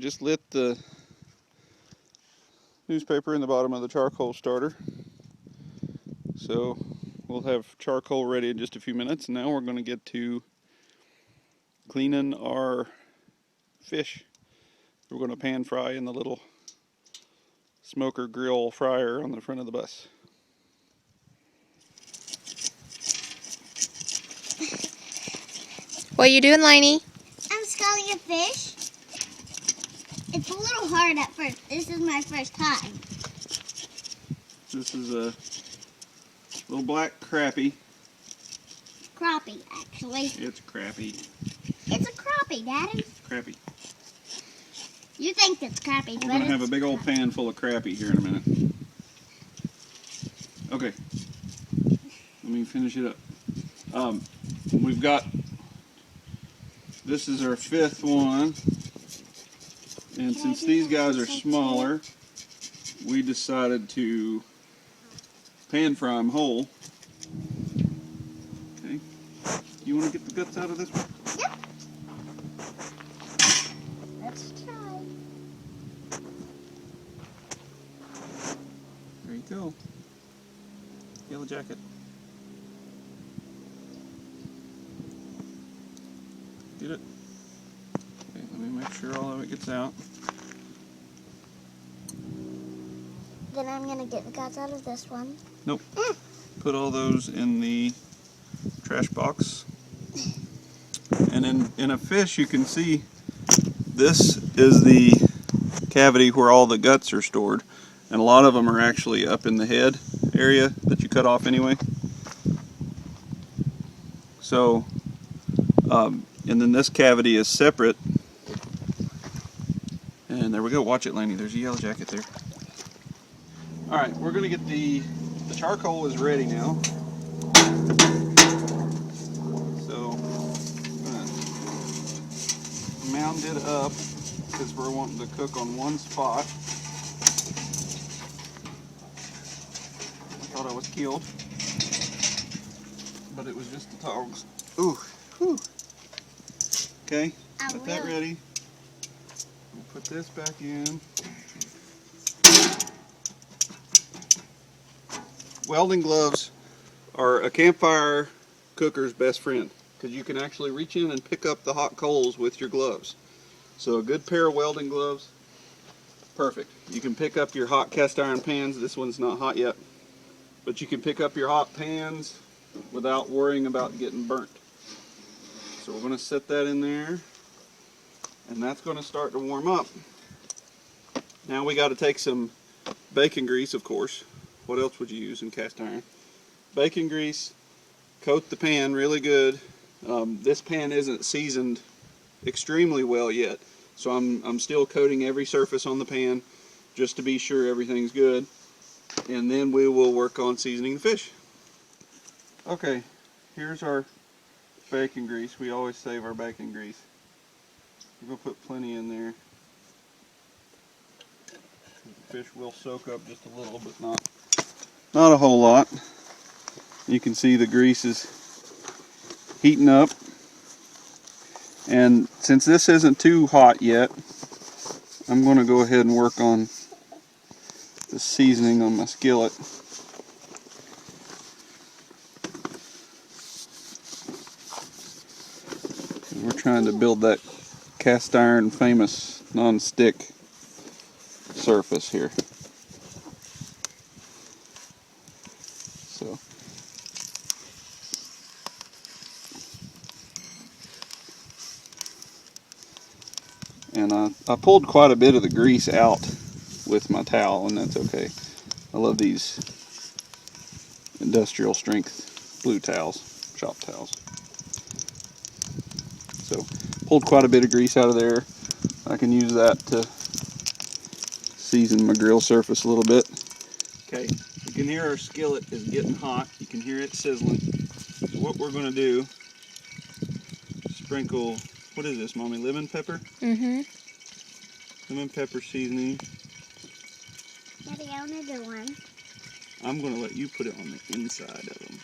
I just lit the newspaper in the bottom of the charcoal starter. So we'll have charcoal ready in just a few minutes. And now we're going to get to cleaning our fish. We're going to pan fry in the little smoker grill fryer on the front of the bus. What are you doing, Lainey? I'm sculling a fish. It's a little hard at first. This is my first time. This is a little black crappie. Crappie, actually. It's crappie. It's a crappie, Daddy. Crappie. You think it's crappie, We're but going to have a big old pan full of crappie here in a minute. Okay. Let me finish it up. We've got, this is our fifth one. And since these guys are smaller, we decided to pan fry them whole. Okay. You want to get the guts out of this one? Yep. Let's try. There you go. Yellow jacket. Get it? Okay, let me make sure all of it gets out. Then I'm going to get the guts out of this one. Nope. Put all those in the trash box. And in a fish, you can see this is the cavity where all the guts are stored. And a lot of them are actually up in the head area that you cut off anyway. So, and then this cavity is separate. And there we go. Watch it, Lainey. There's a yellow jacket there. All right, we're going to get the charcoal is ready now. So, I'm going to mound it up because we're wanting to cook on one spot. I thought I was killed, but it was just the dogs. Ooh, whew. Okay, got that ready. We'll put this back in. Welding gloves are a campfire cooker's best friend because you can actually reach in and pick up the hot coals with your gloves. So a good pair of welding gloves, perfect. You can pick up your hot cast iron pans. This one's not hot yet, but you can pick up your hot pans without worrying about getting burnt. So we're going to set that in there, and that's going to start to warm up. Now we got to take some bacon grease, of course. What else would you use in cast iron? Bacon grease, coat the pan really good. This pan isn't seasoned extremely well yet, so I'm still coating every surface on the pan just to be sure everything's good. And then we will work on seasoning the fish. Okay, here's our bacon grease. We always save our bacon grease. We're going to put plenty in there. The fish will soak up just a little, but not a whole lot. You can see the grease is heating up. And since this isn't too hot yet, I'm going to go ahead and work on the seasoning on my skillet. We're trying to build that cast iron famous non-stick surface here. So and I pulled quite a bit of the grease out with my towel, and that's okay. I love these industrial strength blue towels, shop towels. So pulled quite a bit of grease out of there. I can use that to season my grill surface a little bit. Okay, you can hear our skillet is getting hot. You can hear it sizzling. So what we're going to do, sprinkle, what is this, Mommy, lemon pepper? Mm-hmm. Lemon pepper seasoning. Daddy, I want to do one. I'm going to let you put it on the inside of them.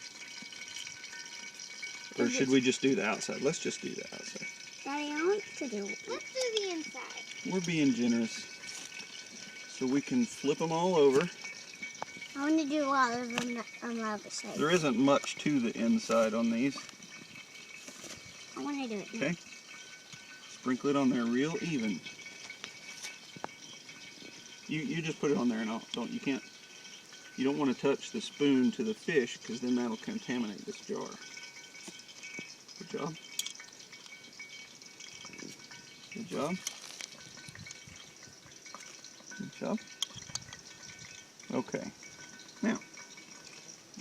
Or should we just do the outside? Let's just do the outside. Daddy, I want to do. Let's do the inside. We're being generous. So we can flip them all over. I want to do a lot of them on the other side. There isn't much to the inside on these. I want to do it now. Okay. Sprinkle it on there real even. You just put it on there and you don't want to touch the spoon to the fish because then that'll contaminate this jar. Good job. Good job. Good job. Okay. Now,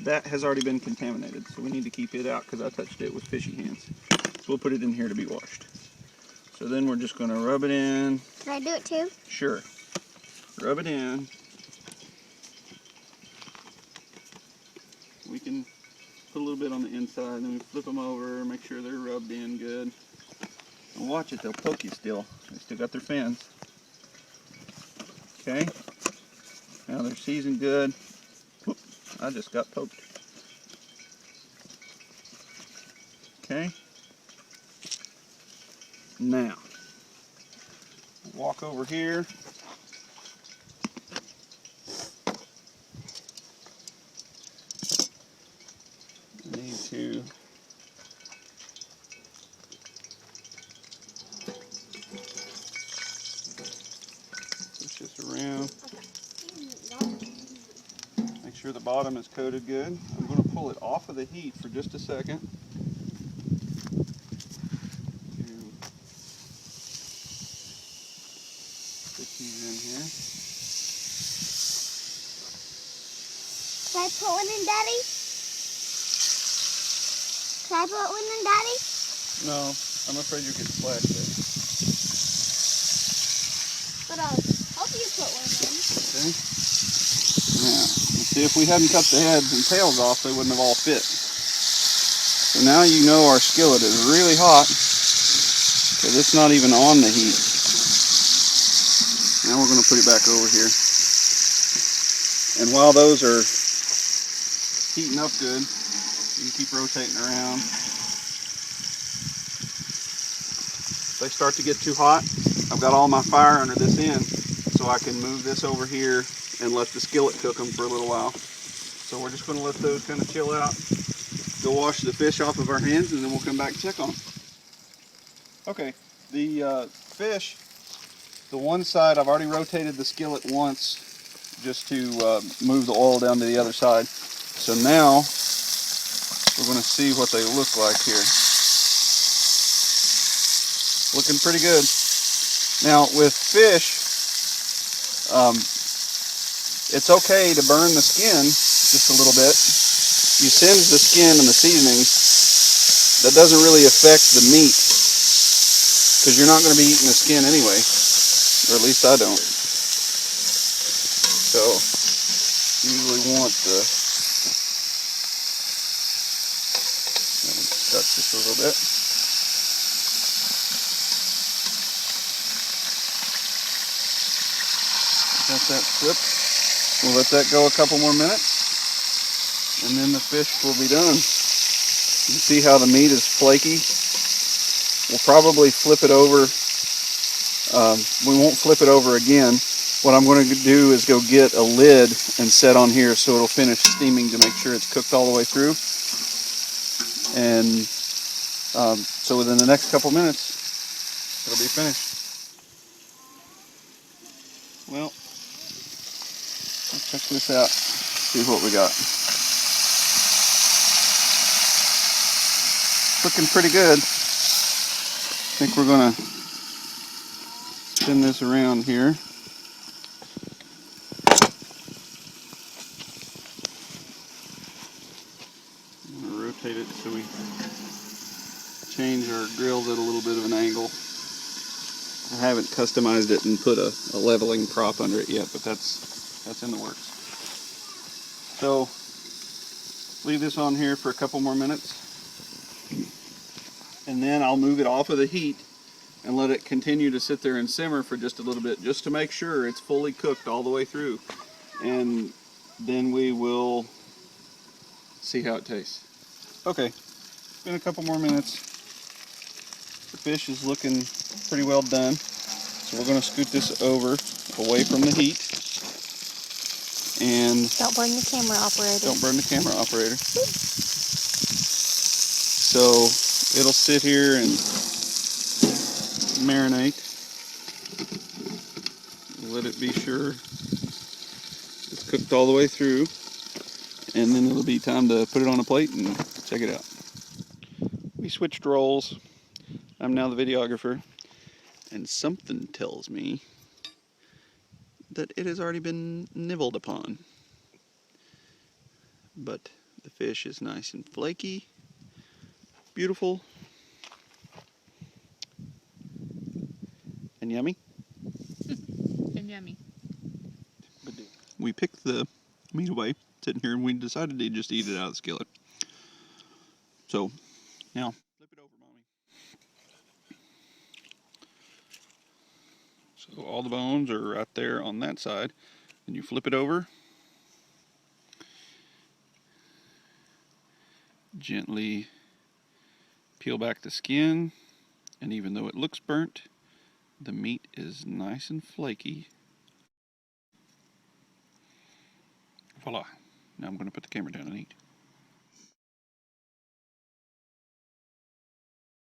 that has already been contaminated, so we need to keep it out because I touched it with fishy hands. So we'll put it in here to be washed. So then we're just going to rub it in. Can I do it too? Sure. Rub it in. We can put a little bit on the inside, and then we flip them over, make sure they're rubbed in good. And watch it, they'll poke you still. They still got their fins. Okay. Now they're seasoned good. Whoop, I just got poked. Okay. Now, walk over here. I need to push this around. Make sure the bottom is coated good. I'm going to pull it off of the heat for just a second. Stick these in here. Can I put one in, Daddy? Can I put one in, Daddy? No, I'm afraid you'll get splashed there. But I'll help you put one in. Okay. Now, let's see, if we hadn't cut the heads and tails off, they wouldn't have all fit. So now you know our skillet is really hot because it's not even on the heat. Now we're going to put it back over here. And while those are heating up good, you can keep rotating around. If they start to get too hot, I've got all my fire under this end, so I can move this over here and let the skillet cook them for a little while. So we're just going to let those kind of chill out. Go wash the fish off of our hands, and then we'll come back and check on them. Okay, the fish, the one side, I've already rotated the skillet once just to move the oil down to the other side. So now we're going to see what they look like here. Looking pretty good. Now with fish, it's okay to burn the skin just a little bit. You singe the skin and the seasonings. That doesn't really affect the meat because you're not going to be eating the skin anyway, or at least I don't. So usually want the touch just a little bit. Got that flipped. We'll let that go a couple more minutes, and then the fish will be done. You can see how the meat is flaky. We'll probably flip it over. We won't flip it over again. What I'm going to do is go get a lid and set on here so it'll finish steaming to make sure it's cooked all the way through. And so within the next couple minutes, it'll be finished. Well, let's check this out, see what we got. Looking pretty good. I think we're going to spin this around here. I'm going to rotate it so we change our grills at a little bit of an angle. I haven't customized it and put a leveling prop under it yet, but that's in the works. So leave this on here for a couple more minutes, and then I'll move it off of the heat and let it continue to sit there and simmer for just a little bit, just to make sure it's fully cooked all the way through. And then we will see how it tastes. Okay, it's been a couple more minutes. fish is looking pretty well done. So we're going to scoot this over, away from the heat. And don't burn the camera operator. Don't burn the camera operator. So it'll sit here and marinate. Let it be sure it's cooked all the way through. And then it'll be time to put it on a plate and check it out. We switched roles. I'm now the videographer. And something tells me that it has already been nibbled upon. But the fish is nice and flaky, beautiful, and yummy. And yummy. We picked the meat away, sitting here, and we decided to just eat it out of the skillet. So, now, flip it over, Mommy. So all the bones are right there on that side, and you flip it over. Gently peel back the skin, and even though it looks burnt, the meat is nice and flaky. Voila. Now I'm going to put the camera down and eat.